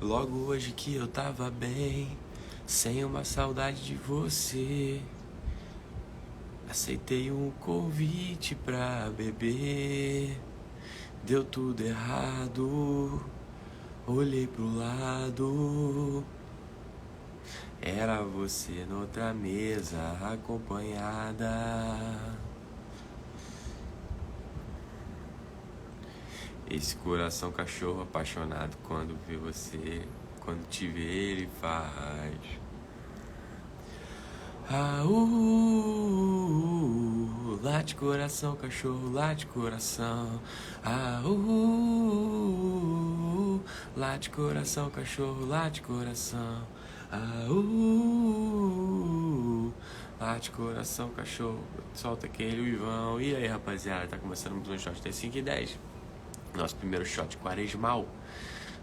Logo hoje que eu tava bem, sem uma saudade de você, aceitei um convite pra beber. Deu tudo errado, olhei pro lado, era você noutra mesa acompanhada. Esse coração cachorro apaixonado quando vê você, quando te vê ele faz. Late coração, cachorro, late coração. Late coração, cachorro, late coração. Late coração, cachorro, solta aquele uivão. E aí, rapaziada, tá começando um shot das 5 e 10. Nosso primeiro shot quaresmal.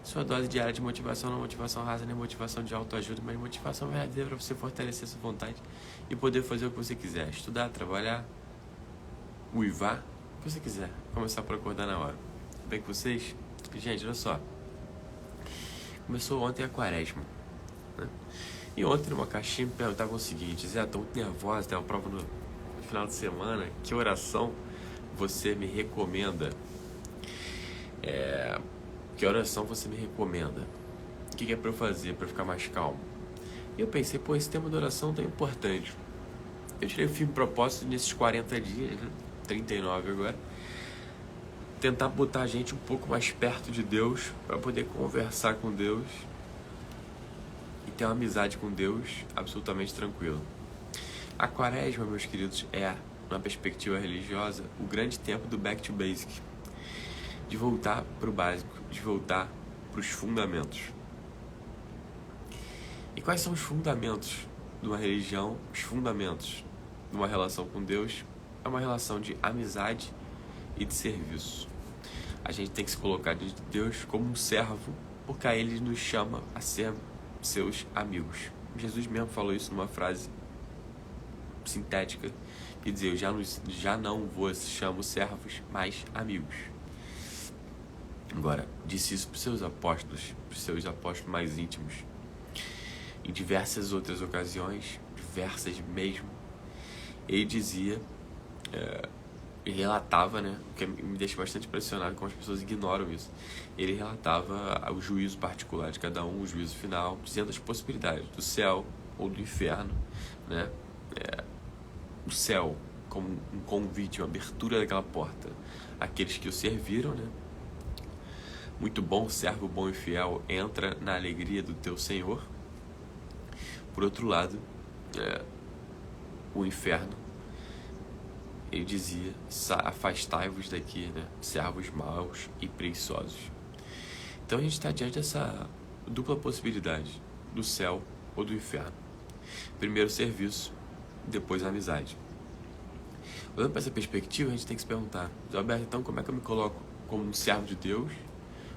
Sua dose diária de motivação, não motivação rasa, nem motivação de autoajuda, mas motivação verdadeira para você fortalecer sua vontade e poder fazer o que você quiser. Estudar, trabalhar, uivar, o que você quiser. Começar por acordar na hora. Tudo bem com vocês? Gente, olha só. Começou ontem a quaresma, né? E ontem numa caixinha me perguntavam o seguinte: Zé, tô muito nervosa, tem uma prova no final de semana. Que oração você me recomenda? Que oração você me recomenda? O que é pra eu fazer pra eu ficar mais calmo? E eu pensei, esse tema de oração tão importante. Eu tirei o filme propósito nesses 40 dias, né? 39 agora. Tentar botar a gente um pouco mais perto de Deus, pra poder conversar com Deus e ter uma amizade com Deus absolutamente tranquila. A quaresma, meus queridos, é, numa perspectiva religiosa, o grande tempo do back to basic. De voltar para o básico, de voltar para os fundamentos. E quais são os fundamentos de uma religião? Os fundamentos de uma relação com Deus é uma relação de amizade e de serviço. A gente tem que se colocar diante de Deus como um servo, porque aí Ele nos chama a ser seus amigos. Jesus mesmo falou isso numa frase sintética, que dizia: eu já não vos chamo servos, mas amigos. Agora, disse isso para os seus apóstolos mais íntimos. Em diversas outras ocasiões, diversas mesmo, ele dizia, ele relatava, né, o que me deixa bastante impressionado como as pessoas ignoram isso. Ele relatava o juízo particular de cada um, o juízo final, dizendo as possibilidades do céu ou do inferno, né? O céu como um convite, uma abertura daquela porta àqueles que o serviram, né? Muito bom, servo bom e fiel, entra na alegria do teu Senhor. Por outro lado, o inferno, ele dizia: afastai-vos daqui, né? Servos maus e preguiçosos. Então a gente está diante dessa dupla possibilidade, do céu ou do inferno. Primeiro serviço, depois a amizade. Olhando para essa perspectiva, a gente tem que se perguntar: Alberto, então como é que eu me coloco como um servo de Deus?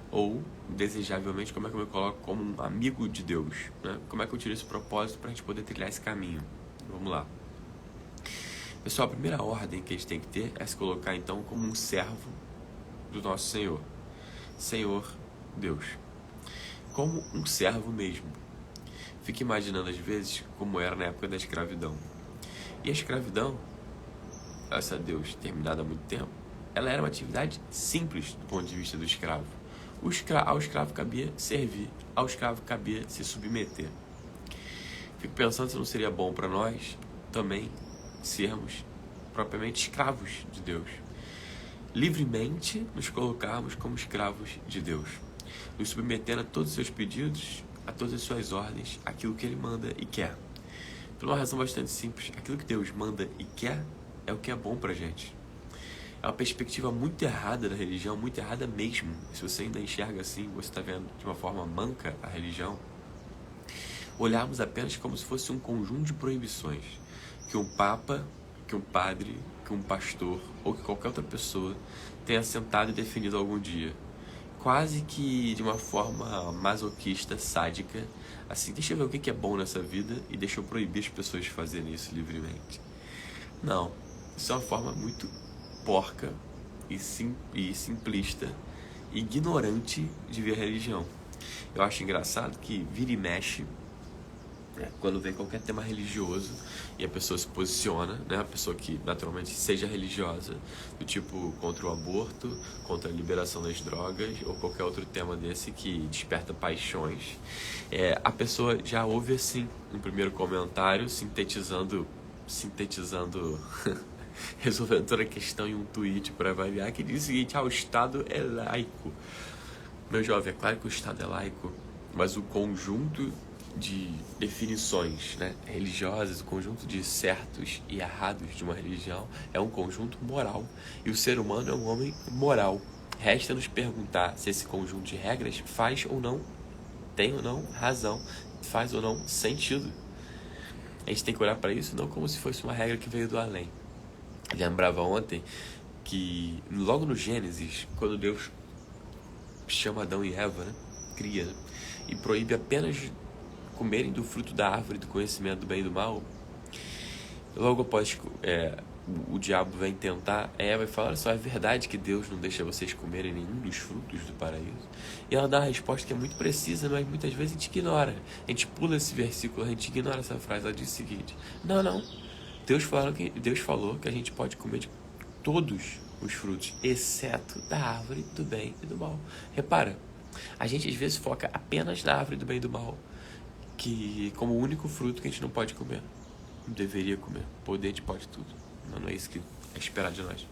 Ou, desejavelmente, como é que eu me coloco como um amigo de Deus, né? Como é que eu tiro esse propósito para a gente poder trilhar esse caminho? Vamos lá. Pessoal, a primeira ordem que a gente tem que ter é se colocar, então, como um servo do nosso Senhor. Senhor Deus. Como um servo mesmo. Fique imaginando, às vezes, como era na época da escravidão. E a escravidão, graças a Deus, terminada há muito tempo, ela era uma atividade simples do ponto de vista do escravo. Ao escravo cabia servir, ao escravo cabia se submeter. Fico pensando se não seria bom para nós também sermos propriamente escravos de Deus. Livremente nos colocarmos como escravos de Deus. Nos submetendo a todos os seus pedidos, a todas as suas ordens, aquilo que Ele manda e quer. Por uma razão bastante simples, aquilo que Deus manda e quer é o que é bom pra gente. É uma perspectiva muito errada da religião, muito errada mesmo. Se você ainda enxerga assim, você está vendo de uma forma manca a religião. Olharmos apenas como se fosse um conjunto de proibições que um papa, que um padre, que um pastor ou que qualquer outra pessoa tenha sentado e definido algum dia. Quase que de uma forma masoquista, sádica, assim, deixa eu ver o que é bom nessa vida e deixa eu proibir as pessoas de fazerem isso livremente. Não, isso é uma forma muito porca e simplista, ignorante de ver a religião. Eu acho engraçado que vira e mexe, né, quando vem qualquer tema religioso e a pessoa se posiciona, né, a pessoa que naturalmente seja religiosa, do tipo contra o aborto, contra a liberação das drogas ou qualquer outro tema desse que desperta paixões, a pessoa já ouve assim um primeiro comentário sintetizando resolvendo toda a questão em um tweet para variar, que diz o seguinte: o Estado é laico. Meu jovem, é claro que o Estado é laico, mas o conjunto de definições, né, religiosas, o conjunto de certos e errados de uma religião é um conjunto moral. E o ser humano é um homem moral. Resta nos perguntar se esse conjunto de regras faz ou não, tem ou não razão, faz ou não sentido. A gente tem que olhar para isso não como se fosse uma regra que veio do além. Eu lembrava ontem que logo no Gênesis, quando Deus chama Adão e Eva, né, cria, né, e proíbe apenas comerem do fruto da árvore do conhecimento do bem e do mal, logo após o diabo vem tentar Eva e fala: olha só, é verdade que Deus não deixa vocês comerem nenhum dos frutos do paraíso? E ela dá uma resposta que é muito precisa, mas muitas vezes a gente ignora. A gente pula esse versículo, a gente ignora essa frase. Ela diz o seguinte: não, Deus falou que a gente pode comer de todos os frutos, exceto da árvore do bem e do mal. Repara, a gente às vezes foca apenas na árvore do bem e do mal, que como o único fruto que a gente não pode comer. Não deveria comer. Poder a gente pode tudo. Não é isso que é esperado de nós.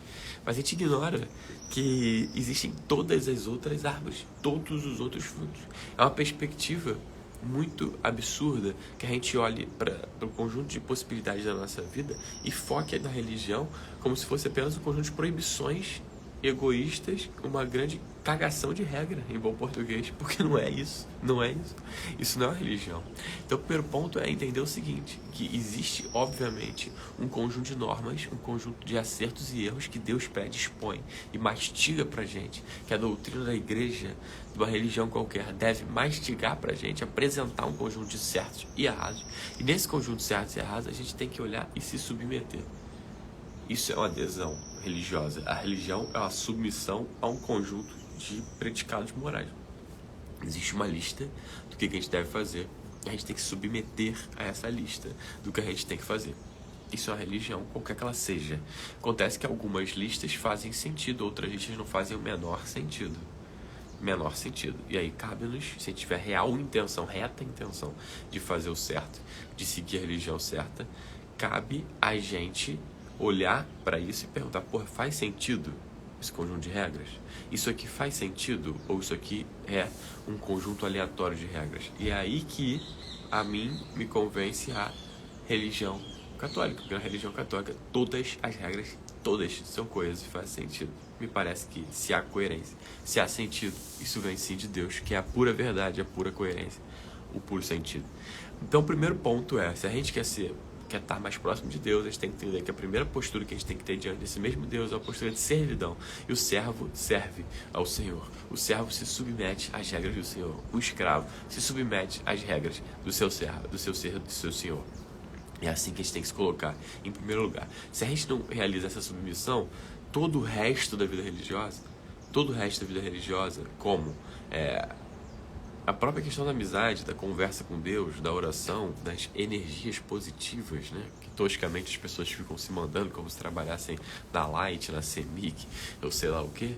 Mas a gente ignora que existem todas as outras árvores, todos os outros frutos. É uma perspectiva muito absurda que a gente olhe para o conjunto de possibilidades da nossa vida e foque na religião como se fosse apenas um conjunto de proibições egoístas, uma grande cagação de regra, em bom português, porque não é isso. Isso não é uma religião. Então o primeiro ponto é entender o seguinte, que existe, obviamente, um conjunto de normas, um conjunto de acertos e erros que Deus predispõe e mastiga pra gente, que a doutrina da igreja, de uma religião qualquer, deve mastigar pra gente, apresentar um conjunto de certos e errados, e nesse conjunto de certos e errados a gente tem que olhar e se submeter. Isso é uma adesão religiosa. A religião é uma submissão a um conjunto de predicados morais. Existe uma lista do que a gente deve fazer. A gente tem que submeter a essa lista do que a gente tem que fazer. Isso é uma religião, qualquer que ela seja. Acontece que algumas listas fazem sentido, outras listas não fazem o menor sentido. E aí cabe-nos, se a gente tiver reta intenção de fazer o certo, de seguir a religião certa, cabe a gente olhar para isso e perguntar: faz sentido esse conjunto de regras? Isso aqui faz sentido? Ou isso aqui é um conjunto aleatório de regras? E é aí que a mim me convence a religião católica. Porque na religião católica todas as regras, todas são coerentes e fazem sentido. Me parece que se há coerência, se há sentido, isso vem sim de Deus, que é a pura verdade, a pura coerência, o puro sentido. Então o primeiro ponto é, se a gente quer estar mais próximo de Deus, a gente tem que entender que a primeira postura que a gente tem que ter diante desse mesmo Deus é uma postura de servidão. E o servo serve ao Senhor. O servo se submete às regras do Senhor. O escravo se submete às regras do seu servo, do seu Senhor. É assim que a gente tem que se colocar em primeiro lugar. Se a gente não realiza essa submissão, todo o resto da vida religiosa, como a própria questão da amizade, da conversa com Deus, da oração, das energias positivas, né? Que toscamente as pessoas ficam se mandando como se trabalhassem na Light, na CEMIC, ou sei lá o quê.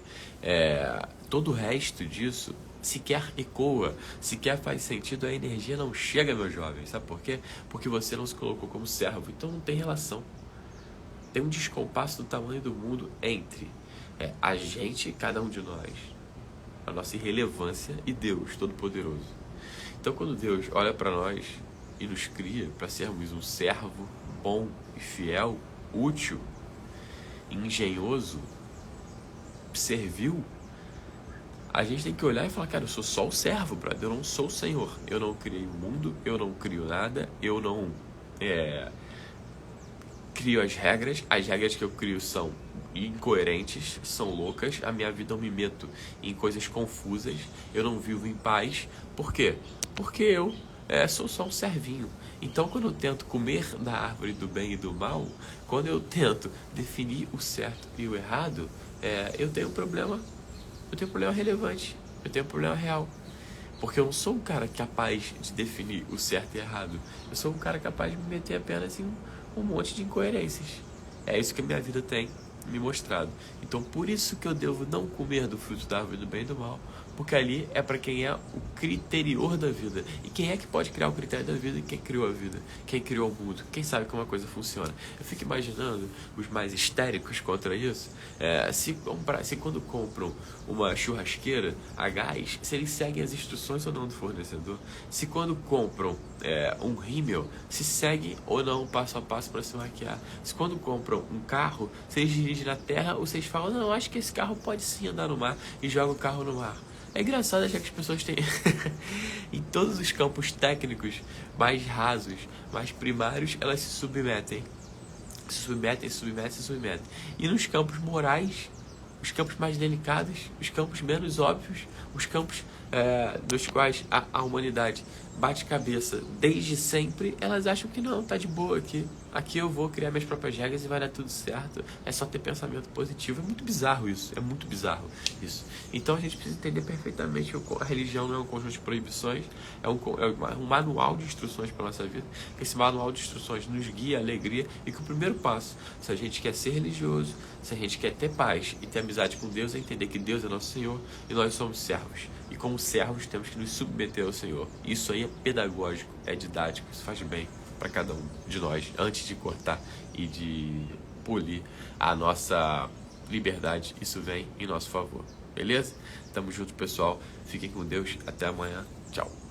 Todo o resto disso sequer ecoa, sequer faz sentido, a energia não chega, meu jovem. Sabe por quê? Porque você não se colocou como servo, então não tem relação. Tem um descompasso do tamanho do mundo entre a gente, cada um de nós, a nossa irrelevância, e Deus Todo-Poderoso. Então quando Deus olha para nós e nos cria para sermos um servo bom e fiel, útil, engenhoso, servil, a gente tem que olhar e falar: cara, eu sou só o servo, brother, eu não sou o Senhor. Eu não criei o mundo, eu não crio nada, eu não crio as regras que eu crio são incoerentes, são loucas, a minha vida eu me meto em coisas confusas, eu não vivo em paz. Por quê? Porque eu sou só um servinho. Então quando eu tento comer da árvore do bem e do mal, quando eu tento definir o certo e o errado, eu tenho um problema relevante, eu tenho um problema real. Porque eu não sou um cara capaz de definir o certo e errado. Eu sou um cara capaz de me meter apenas em um monte de incoerências. É isso que a minha vida tem me mostrado. Então, por isso que eu devo não comer do fruto da árvore do bem e do mal, porque ali é para quem é o criterior da vida. E quem é que pode criar o critério da vida? Quem criou a vida? Quem criou o mundo? Quem sabe como a coisa funciona? Eu fico imaginando os mais histéricos contra isso. Se quando compram uma churrasqueira a gás, se eles seguem as instruções ou não do fornecedor. Se quando compram um rímel, se segue ou não o passo a passo para se hackear. Se quando compram um carro, se eles dirigem na terra ou vocês falam, não, acho que esse carro pode sim andar no mar, e jogam o carro no mar. É engraçado achar que as pessoas têm em todos os campos técnicos mais rasos, mais primários, elas se submetem. Se submetem. E nos campos morais, os campos mais delicados, os campos menos óbvios, os campos nos quais a humanidade bate cabeça desde sempre, elas acham que não, tá de boa aqui. Aqui eu vou criar minhas próprias regras e vai dar tudo certo. É só ter pensamento positivo. É muito bizarro isso. Então a gente precisa entender perfeitamente que a religião não é um conjunto de proibições, é um manual de instruções para a nossa vida. Que esse manual de instruções nos guia à alegria e que o primeiro passo, se a gente quer ser religioso, se a gente quer ter paz e ter amizade com Deus, é entender que Deus é nosso Senhor e nós somos servos. E como servos temos que nos submeter ao Senhor. Isso aí é pedagógico, é didático, isso faz bem para cada um de nós, antes de cortar e de polir a nossa liberdade. Isso vem em nosso favor, beleza? Tamo junto, pessoal, fiquem com Deus, até amanhã, tchau.